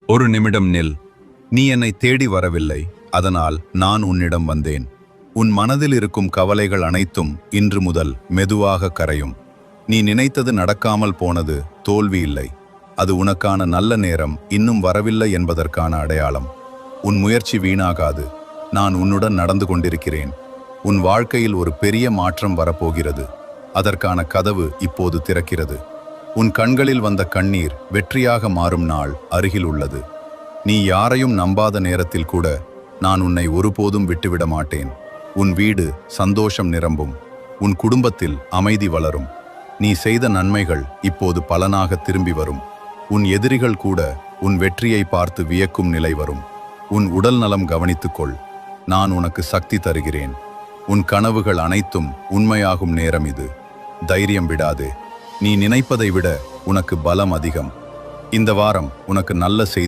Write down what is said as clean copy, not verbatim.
ஒரு நிமிடம் நில். நீ என்னை தேடி வரவில்லை, அதனால் நான் உன்னிடம் வந்தேன். உன் மனதில் இருக்கும் கவலைகள் அனைத்தும் இன்று முதல் மெதுவாக கரையும். நீ நினைத்தது நடக்காமல் போனது தோல்வி இல்லை, அது உனக்கான நல்ல நேரம் இன்னும் வரவில்லை என்பதற்கான அடையாளம். உன் முயற்சி வீணாகாது. நான் உன்னுடன் நடந்து கொண்டிருக்கிறேன். உன் வாழ்க்கையில் ஒரு பெரிய மாற்றம் வரப்போகிறது. அதற்கான கதவு இப்போது திறக்கிறது. உன் கண்களில் வந்த கண்ணீர் வெற்றியாக மாறும் நாள் அருகில் உள்ளது. நீ யாரையும் நம்பாத நேரத்தில் கூட நான் உன்னை ஒருபோதும் விட்டுவிட மாட்டேன். உன் வீடு சந்தோஷம் நிரம்பும். உன் குடும்பத்தில் அமைதி வளரும். நீ செய்த நன்மைகள் இப்போது பலனாக திரும்பி வரும். உன் எதிரிகள் கூட உன் வெற்றியை பார்த்து வியக்கும் நிலை வரும். உன் உடல் நலம் கவனித்துக்கொள். நான் உனக்கு சக்தி தருகிறேன். உன் கனவுகள் அனைத்தும் உண்மையாகும் நேரம் இது. தைரியம் விடாதே. நீ நினைப்பதை விட உனக்கு பலம் அதிகம். இந்த வாரம் உனக்கு நல்ல செய்தி